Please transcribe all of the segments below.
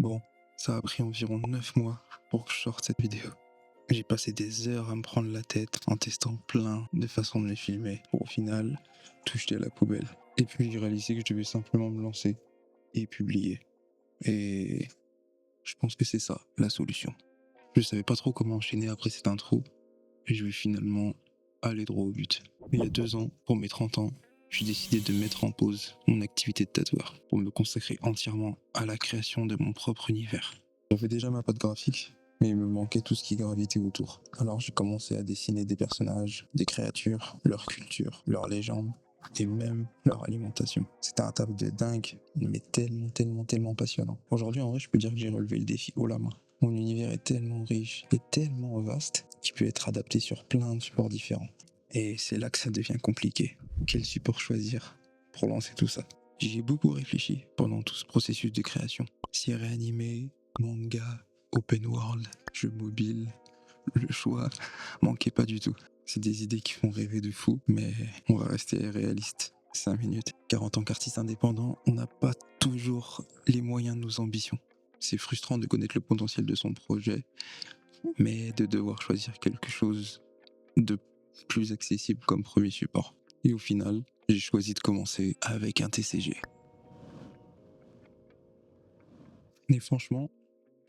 Bon, ça a pris environ 9 mois pour que je sorte cette vidéo. J'ai passé des heures à me prendre la tête en testant plein de façons de les filmer pour au final tout jeter à la poubelle. Et puis j'ai réalisé que je devais simplement me lancer et publier. Et je pense que c'est ça la solution. Je savais pas trop comment enchaîner après cette intro et je vais finalement aller droit au but. Il y a 2 ans, pour mes 30 ans, j'ai décidé de mettre en pause mon activité de tatoueur pour me consacrer entièrement à la création de mon propre univers. J'avais déjà ma patte graphique, mais il me manquait tout ce qui gravitait autour. Alors j'ai commencé à dessiner des personnages, des créatures, leur culture, leurs légendes et même leur alimentation. C'était un taf de dingue, mais tellement passionnant. Aujourd'hui, en vrai, je peux dire que j'ai relevé le défi haut la main. Mon univers est tellement riche et tellement vaste qu'il peut être adapté sur plein de supports différents. Et c'est là que ça devient compliqué. Quel support choisir pour lancer tout ça? J'y ai beaucoup réfléchi pendant tout ce processus de création. Série animée, manga, open world, jeux mobiles, le choix manquait pas du tout. C'est des idées qui font rêver de fou, mais on va rester réaliste. 5 minutes. Car en tant qu'artiste indépendant, on n'a pas toujours les moyens de nos ambitions. C'est frustrant de connaître le potentiel de son projet, mais de devoir choisir quelque chose de plus accessible comme premier support. Et au final, j'ai choisi de commencer avec un TCG. Et franchement,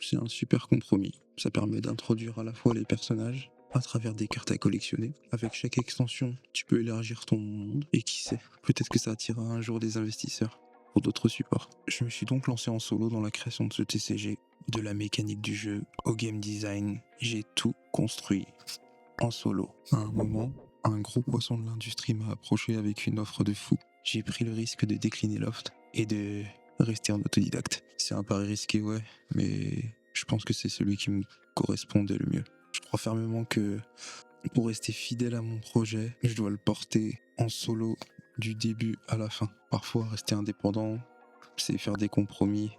c'est un super compromis. Ça permet d'introduire à la fois les personnages à travers des cartes à collectionner. Avec chaque extension, tu peux élargir ton monde et qui sait, peut-être que ça attirera un jour des investisseurs pour d'autres supports. Je me suis donc lancé en solo dans la création de ce TCG, de la mécanique du jeu au game design. J'ai tout construit en solo. À un moment, un gros poisson de l'industrie m'a approché avec une offre de fou. J'ai pris le risque de décliner l'offre et de rester en autodidacte. C'est un pari risqué, ouais, mais je pense que c'est celui qui me correspondait le mieux. Je crois fermement que pour rester fidèle à mon projet, je dois le porter en solo du début à la fin. Parfois, rester indépendant, c'est faire des compromis.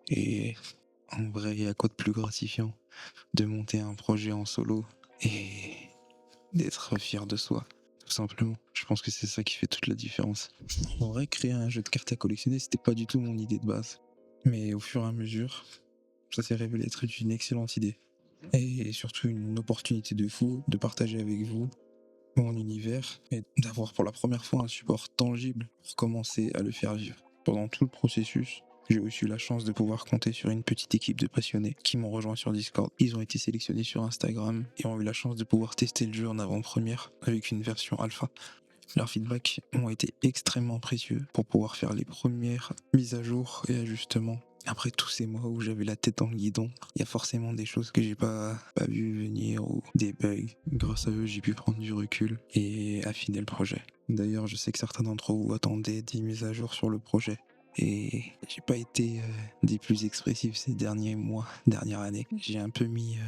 Et en vrai, il y a quoi de plus gratifiant de monter un projet en solo et d'être fier de soi, tout simplement. Je pense que c'est ça qui fait toute la différence. En vrai, créer un jeu de cartes à collectionner, c'était pas du tout mon idée de base. Mais au fur et à mesure, ça s'est révélé être une excellente idée. Et surtout une opportunité de fou de partager avec vous mon univers et d'avoir pour la première fois un support tangible pour commencer à le faire vivre. Pendant tout le processus, j'ai aussi eu la chance de pouvoir compter sur une petite équipe de passionnés qui m'ont rejoint sur Discord. Ils ont été sélectionnés sur Instagram et ont eu la chance de pouvoir tester le jeu en avant-première avec une version alpha. Leurs feedbacks ont été extrêmement précieux pour pouvoir faire les premières mises à jour et ajustements. Après tous ces mois où j'avais la tête dans le guidon, il y a forcément des choses que j'ai pas vu venir ou des bugs. Grâce à eux, j'ai pu prendre du recul et affiner le projet. D'ailleurs, je sais que certains d'entre vous attendaient des mises à jour sur le projet. Et j'ai pas été des plus expressifs ces derniers mois, dernière année. J'ai un peu mis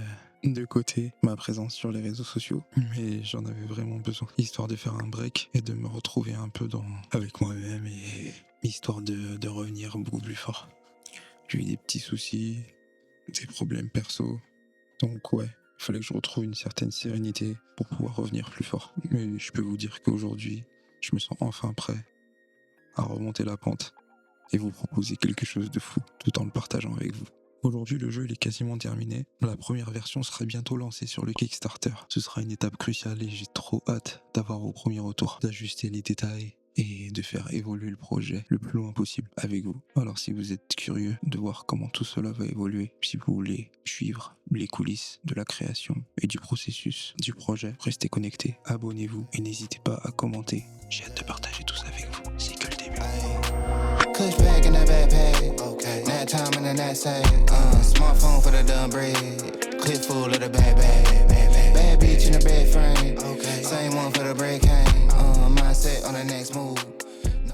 de côté ma présence sur les réseaux sociaux, mais j'en avais vraiment besoin, histoire de faire un break et de me retrouver un peu avec moi-même et histoire de revenir beaucoup plus fort. J'ai eu des petits soucis, des problèmes perso, donc ouais, il fallait que je retrouve une certaine sérénité pour pouvoir revenir plus fort. Mais je peux vous dire qu'aujourd'hui, je me sens enfin prêt à remonter la pente et vous proposer quelque chose de fou tout en le partageant avec vous. Aujourd'hui, le jeu il est quasiment terminé. La première version sera bientôt lancée sur le Kickstarter. Ce sera une étape cruciale et j'ai trop hâte d'avoir vos premiers retours, d'ajuster les détails et de faire évoluer le projet le plus loin possible avec vous. Alors si vous êtes curieux de voir comment tout cela va évoluer, si vous voulez suivre les coulisses de la création et du processus du projet, restez connectés, abonnez-vous et n'hésitez pas à commenter. J'ai hâte de partager tout ça avec vous. C'est que le début. Kush pack in the backpack. Okay. Nap time in the knapsack. Smartphone for the dumb bread. Clip full of the bad bag. Bad bitch in the bed frame. Okay. Same one for the break hang. Mindset on the next move.